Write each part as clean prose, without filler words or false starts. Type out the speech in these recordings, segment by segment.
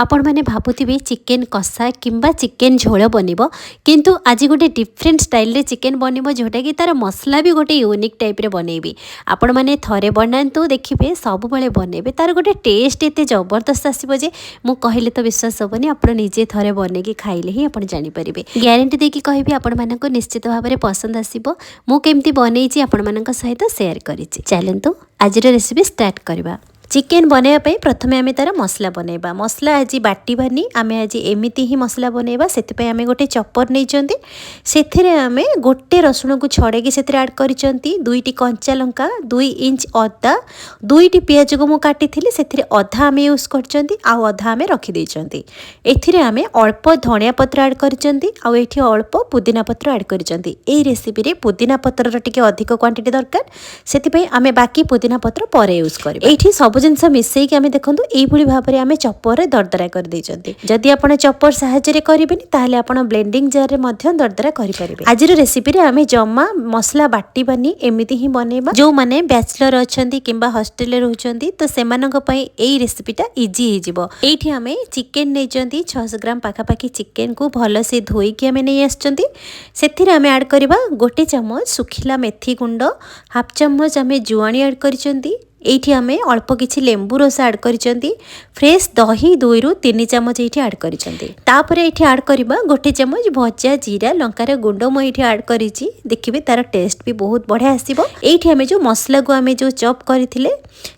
आपण मैंने भावुवे चिकेन कषा किंबा चिकेन झोल बनब किंतु आज गोटे डिफरेंट स्टाइल रे चिकेन बनब जोटा कि तार मसला भी गोटे यूनिक टाइप रे बनैबी। आपण मैंने थरे बनातु देखिए सब बड़े बनइबे तार गोटे टेस्ट एत जबरदस्त आसो जे मु कहले तो विश्वास हेनी। आप निजे थरे बन कि खाइले ही आप जानीपर ग्यारंटी देकी कहबी आपण मानक निश्चित भाव में पसंद आसो। मु केमती बनई आपण मानक सहित शेयर करी। चलतु आज रेसिपी स्टार्ट करवा। चिकेन बनवाई प्रथमे आम तार मसला बनवा। मसला आज बाटबानी आम आज एमती ही मसला बनवा। से आम गोटे चपर नहीं से आम गोटे रसुण को छड़े से आड कर 2टी कंचा लंका 2 इंच अदा 2टी पियाज को मुझे से अधा आम यूज कर अधा आम रखीदे। एम अल्प धनिया पत्र आड कर अल्प पुदीना पत्र आड कर रेसिपी रे पुदीना पत्र टे अधिक क्वांटिटी दरकार से आम बाकी पुदीना पत्र पर यूज कर सब जिनस मिसेक आम देखो ये भाव में आम चपर दरदरा कर जदि आप चपर साहाय्य करेंगे ताहले आप ब्लेंडिंग जार में दरदरा करेंगे। आज रेसिपी आम जमा मसला बाटबानी एमती ही बनवा। जो मैंने बैचलर अच्छा कि हॉस्टेल रोचंती तो से रेसिपीटा इजी हो। ये आम चिकेन नहीं 600 ग्राम पाखापाखि चिकेन को भल से धोईकी आम नहीं आसे आम आड करवा गोटे चमच सुखिला मेथी गुंड हाफ चमच आम जुआणी आड कर ये आम अल्प किसी लेंबू रस आड कर फ्रेश दही 2 ରୁ 3 चामच ये आड कर आड करवा गोटे चमच भजा जीरा लंकार गुंड मुझे आड कर देखिए तार टेस्ट भी बहुत बढ़िया आसो। ये आम जो मसला को आम जो चॉप करथिले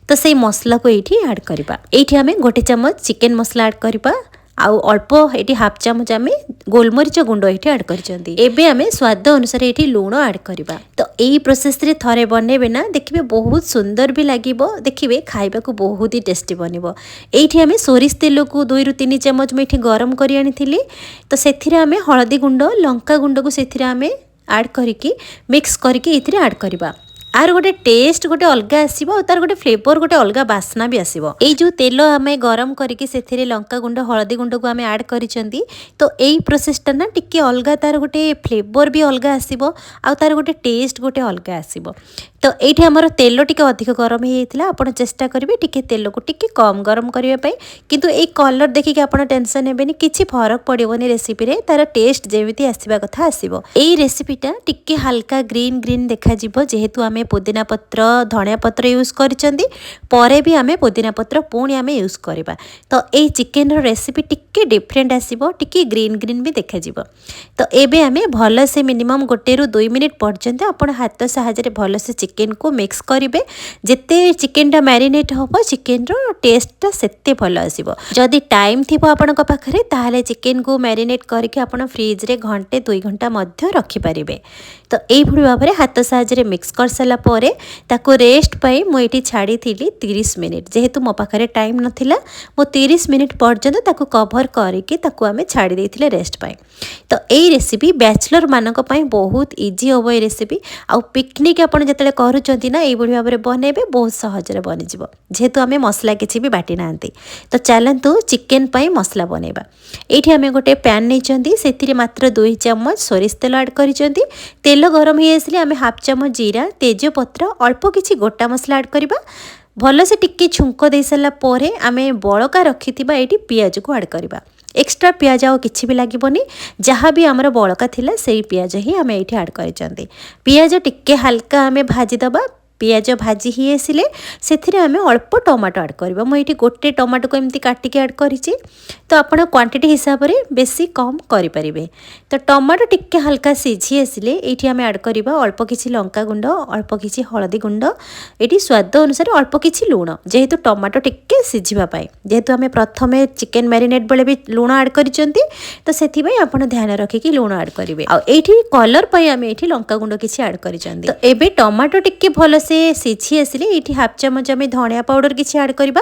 तो से मसला को ये आड करवा। ये आम गोटे चमच चिकेन मसला आड करवा आउ अल्प ये हाफ चामच आम गोलमरीच गुंड ये आड कर आम स्वाद अनुसार ये लुण आड करवा। तो यही प्रोसेस रे थरे बनइबे ना देखिए बहुत सुंदर भी लगे देखिए खाइबा को बहुत ही टेस्टी बनब। ये आम सोरिष तेल को 2 ରୁ 3 चामच मुझे गरम कर आनी तो से आम हलदी गुंड लंका गुंड को से आम आड करके मिक्स करके ये आड करवा। आर गोटे टेस्ट गोटे अलग आसो तार गोटे फ्लेवर गोटे अलग बास्ना भी आसो। ये जो तेल आम गरम करके से लंका गुंड हलदी गुंड को आम आड कर तो यही प्रोसेसटा ना टिके अलग तार गोटे फ्लेवर भी अलग आसो आ तार गोटे टेस्ट गोटे अलग आसो। तो ये आमर तेल टिके अधिक गरम होता आप चेष्टा करेंगे टिके तेल को टिके कम गरम करने किंतु ये कलर देखिए आप टेंशन हेबेनी किसी फरक पड़ोनी रेसिपी रे तार टेस्ट जमी आसवा कथा आसो। यही रेसिपीटा टिके हल्का ग्रीन ग्रीन देखा जेहेतु आम पुदीना पत्र धनिया पत्र यूज करे भी आम पुदीना पत्र पुणी आम यूज करवा। तो ये चिकेन रेसिपी टिके डिफरेंट आसो टिके ग्रीन ग्रीन भी देखा। तो ये आम भल से मिनिमम 1 ରୁ 2 मिनिट पर्यंत आप हाथ साहाय्य भल से चिकेन को मिक्स करेंगे। जिते चिकेनटा मैरिनेट हम चिकेन रो टेस्टटा सेते भल आसो। जदि टाइम थी आपण पाखे ताहले चिकेन को मैरिनेट करके आपण फ्रिज रे घंटे 2 घंटा मध्य रखिपारे। तो यही भाव में हाथ साहाय्य मिक्स कर सारा ताको रेस्ट पाई मुझे छाड़ी 30 मिनिट जेहेतु मो पाखे टाइम नाला मो 30 मिनिट पर्यंत ताको कवर करके ताको आमे छाड़ी देथिले रेस्ट पाई। तो यही रेसिपी बैचलर मानक पाई बहुत इजी हम ये रेसिपी आउ पिकनिक आपन जतले करूचंती ना ये भाव में बनइबे बहुत सहज बनी जिवो जेहेतु आमे मसला किछि भी बाटी नांती। तो चलतु चिकेन पाई मसला बनइबा। एठी आमे गोटे पैन नैचंती सेथिरे मात्र 2 चमच सोरिष तेल ऐड करिसंती। तेल गरम हो आसले आमे हाफ चमच जीरा तेजपत्र अल्प किछि गोटा मसला ऐड करबा। भल से टिके छुंक दे सारा पर आम बड़का रखिथिबा एटी पियाज को ऐड करबा। एक्स्ट्रा पियाज आउ किछि भी लागबोनी जहाँ भी आमर बड़का थिला सेही पियाज ही आम ये ऐड करिसंती। पियाज टिके हल्का आम भाजी दबा। पियाज भाजी ही आसिले से आम अल्प टमाटो ऐड करबा। मुझे गोटे टमाटो को एमती काटिकी ऐड करिछि। तो आपण क्वांटिटी हिसाब से बेसी कम करें। तो टमाटो टिके हल्का सिझी आसिले ये आम ऐड करबा अल्प किछि लंका गुंड अल्प किछि हलदी गुंड ये स्वाद अनुसार अल्प किछि लुण जेहेतु टमाटो टिके सिझिबा पाई जेहेतु आम प्रथमे चिकेन मैरिनेट बेले भी लुण ऐड करिसंती। तो सेथिबाई आपण ध्यान रखिकी लुण ऐड करेंगे। आ एठी कलर पाई आम एठी लंका गुंड किछि ऐड करिसंती। तो एबे टमाटो टिके भल से सिझी आसिले ये हाफ चमच आम धनिया पाउडर किछि ऐड करबा।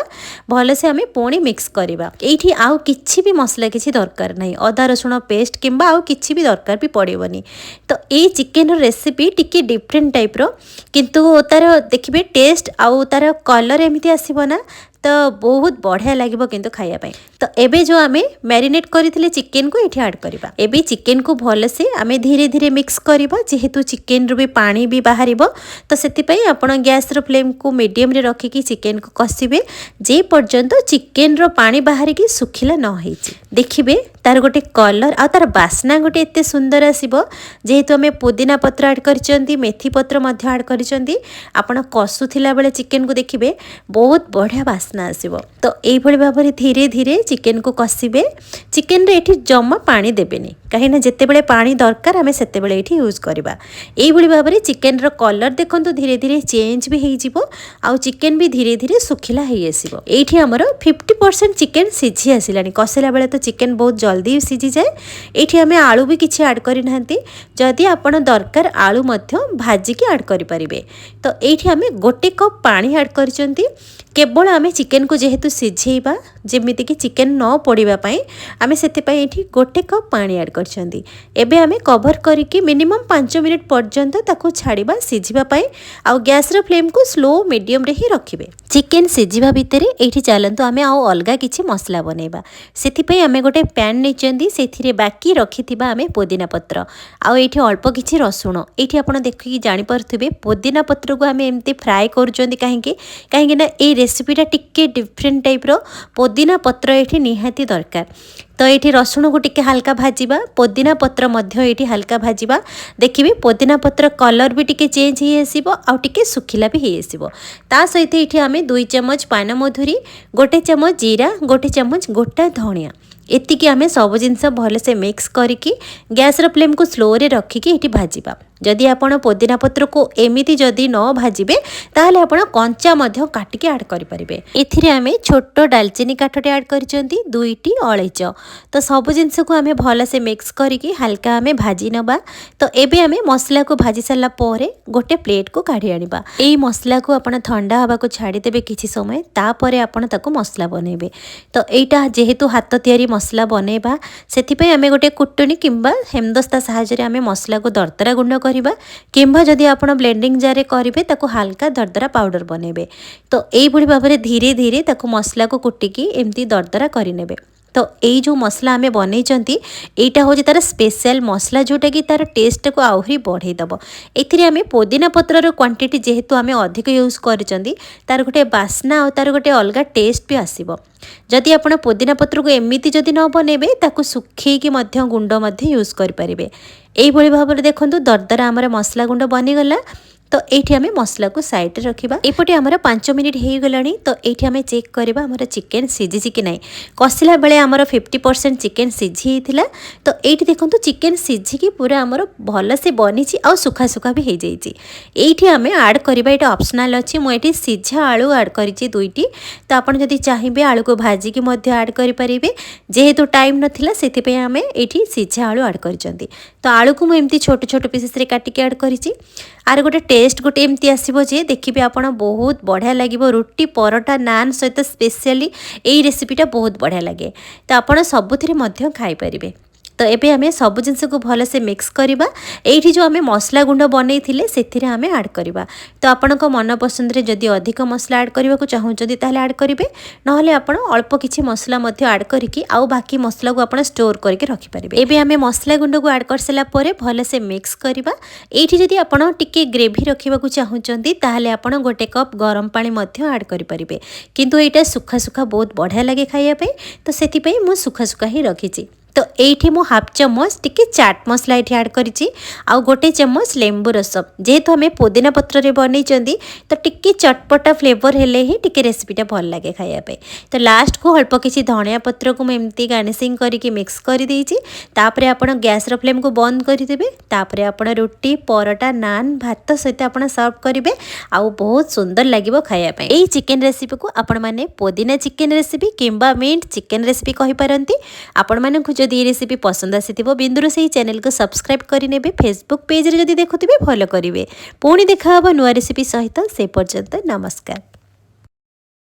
भल से आम पुणी मिक्स करबा। एठी आउ किछि भी मसला किछि दरकार नहीं अदा रसुण पेस्ट किंबा आउ किछि भी दरकार भी पड़ेबनी। तो ये चिकेन रेसिपी टिके डिफरेंट टाइप रो किंतु तार देखिबे टेस्ट आउ तार कलर एमिति आसीबो ना तो बहुत बढ़िया लगे किंतु खायापाई। तो एबे जो आमे मैरिनेट करथिले चिकन को एठी ऐड करबा। एबे चिकन को भल से आमे धीरे धीरे मिक्स करबा जेहेतु चिकन रो भी पानी भी बाहरिबो। तो सेति पई आपण गैस रो फ्लेम को मीडियम रे रखी कि चिकन को कसिबे जे पर्यंत चिकन रो पानी बाहरी की सुखिला न होईची। देखिबे तार गोटे कलर आ तार बास्ना गोटे एते सुंदर आसीबो जेहेतु आमे पुदीना पत्र ऐड करचंती मेथी पत्र मध्य ऐड करचंती। आपण कसुथिला बेले चिकन को देखिबे बहुत बढ़िया बास्ना आसीबो। तो एई भली भाबरे धीरे धीरे चिकन को कसिबे। चिकन रे एठी जम्मा पानी देबेनी कहिना जेते बेले पानी दरकार आमे सेते बेले एठी यूज करबा। एई भली भाबरे चिकन रो कलर देखंतु धीरे धीरे चेंज भी हेई जिवो आ चिकन भी धीरे धीरे सुखिला हेई आसीबो। एठी हमरो 50% चिकन सिझी आसिलानी। कसिला बेले तो चिकन बहुत जल्दी सिझी जाए। एठी आमे आलू भी किछि ऐड करि नाहंती। जदि आपण दरकार आलू मध्य भाजी के ऐड करि परिबे। तो एठी आमे गोटे कप पानी ऐड करचंती। केवल आमे चिकन को जेहेतु सिझेइबा जेमिति कि चिकन न पड़िबा पई आमे सेते पई एठी गोटे कप पानी ऐड करचंती। एबे आमे कवर करिकि मिनिमम 5 मिनिट पर्यंत ताको छाड़िबा सिझिबा पई आ गैस रो फ्लेम को स्लो मीडियम रे ही रखिबे। चिकन सिझिबा भितरे एठी चलंतु आमे आ अलगा किछि मसला बनेबा। सेति पई आमे गोटे पैन नेचंदी सेथिरे बाकी रखिथिबा आमे पुदीना पत्र आ एठी अल्प किछि रसुण। एठी आपण देखि जानि परथिबे पुदीना पत्र को आमे एम्ति फ्राई करचंदी काहेकि ना ए रेसिपीटा टिके डिफरेंट टाइप रो पुदीना पत्र एठी निहाती दरकार। तो ये रसुण को टिके हल्का भाजिबा पुदीना पत्र मध्य ये हल्का भाजिबा। देखिए पुदीना पत्र कलर भी टिके चेंज हो आसीबो आ टिके सुखिला भी हो आसीबो। ता सहित ये आमे 2 चम्मच पान मधुरी 1 चम्मच जीरा 1 चम्मच गोटा धनिया एतिकी आमे सब जिनस भल से मिक्स करिकी गैस रो फ्लेम को स्लो रे रखिकी एठी भाजिबा। जदि आपण पुदीना पत्र को एमिति जदि न भाजिबे ताहले आपण कंचा मध्य काटिके ऐड करि परिबे। एथिरे आमे छोटो दालचीनी काठटे ऐड करिसेंती 2टी अळेच। तो सब जिनस को आमे भल से मिक्स करिकी हल्का आमे भाजी नबा। तो एबे आमे मसला को भाजी साला परे गोटे प्लेट को काढी आनिबा। एई मसला को आपण ठंडा हबा को छाडी देबे किछि समय तापरे आपण ताको मसला बनेबे। तो एटा जेहेतु हाथ तयारी मसला बनेबा सेति पई आमे गोटे कुटुनी किंबा हेमदस्ता सहायता रे आमे मसला को दरदरा गुंड करिबा किंबा जदि आपण ब्लेंडिंग जार रे करिवे ताको हल्का दरदरा पाउडर बनेबे। तो एई भली भाबरे धीरे धीरे ताको मसला को कुटिकी एम्ति दरदरा करि नेबे। तो यही जो मसला आमे बनईचंती एटा हो तार स्पेशल मसला जोटा कि तार टेस्ट को आहरी बढ़ईदब। एथिरे आमे पुदीना पत्रर क्वांटिटी जेहेतु आमे अधिक यूज करचंती तार गोटे बास्ना और तार गोटे अलगा टेस्ट भी आसीबो। जदि आपण पुदीना पत्र को एमिति जदि न बनेबे ताको सुखेकी मध्य गुंड मध्य यूज करि परिबे। एई भली भाबरे देखंतु दरदरा हमर मसला गुंड बनी गला। तो ये आम मसला को साइड रे रखिबा। एपटे आमर 5 मिनिट हो गलानी। तो ये आम चेक करबा हमर चिकन सिझी कि नहीं। कसिला बेले आमर 50% चिकन सिझी होइथिला। तो ये देखंतु चिकन सिझी पूरा आमर भल से बनी आ सुखा सुखा भी हो जाइए। ये आम ऐड करबा ये ऑप्शनल अच्छी। मुझे सिझा आलू ऐड करिछि 2टी। तो आपन जदि चाहिए आलू को भाजी की मध्य ऐड करि परिबे। जेहेतु टाइम नथिला सेति पे आम ये सिझा आलू ऐड करिसंती। तो आलू को मुझे छोट छोट पीसेस रे काटिके ऐड करिछि। आर गोटे टेस्ट गोटे एमती आसीबो जे देखिबे आपण बहुत बढ़िया लागिबो। रुटी परोटा नान सहित स्पेशली एई रेसिपीटा बहुत बढ़िया लगे। तो आपण सबुथिरे मध्य खाई परिबे। तो एबे आमे सब जिनस को भल से मिक्स करबा। एठी जो आमे मसला गुंड बनै थिले सेथिरे आमे ऐड करबा। तो आपण को मन पसंद रे जदि अधिक मसला ऐड करबा को चाहउचंदी ताले ऐड करिवे। नहले आपण अल्प किछि मसला मध्य ऐड करिकि आउ बाकी मसला को आपण स्टोर करके रखि परिबे। एबे आमे मसला गुंड को ऐड करसला परे भल से मिक्स करबा। एठी जदि आपण टिके ग्रेवी रखिबा को चाहउचंदी ताले आपण गोटे कप गरम पानी मध्य ऐड करि परिबे। किंतु एटा सुखा सुखा बहुत बढ़िया लगे खाइया पे। तो सेति पई मु सुखा सुखा ही रखिछि। तो ये मु हाफ चम्मच टिके चाट मसला ये ऐड करिछि आ गोटे चम्मच लेंबू रस। जेहेतु आम पुदीना पत्र रे बनईचंदी तो टिके चटपटा फ्लेवर हेले ही टिके रेसिपीटा भल लगे खाइया पे। तो लास्ट को अल्प किछि धनिया पत्र को एमती गार्निशिंग करके मिक्स कर देइछि। तापरे आपण गैस रो फ्लेम को बंद कर देबे। तापरे आपण रुटी परोटा नान भात सहित आपण सर्व करिवे आ बहुत सुंदर लागिवो खाइया पे। एई चिकन रेसिपी को आपण माने पुदीना चिकन रेसिपी किंबा मिंट चिकन रेसिपी कहि पारंती। आपण माने जदि ये रेसिपी पसंद आसीथिबो बिंदुरोसेई चैनल को सब्सक्राइब करिनेबे। फेसबुक पेज रे जदि देखुथिबे फॉलो करिवे। पुणी देखा हबो नुवा रेसिपी सहित। से पर्यंत नमस्कार।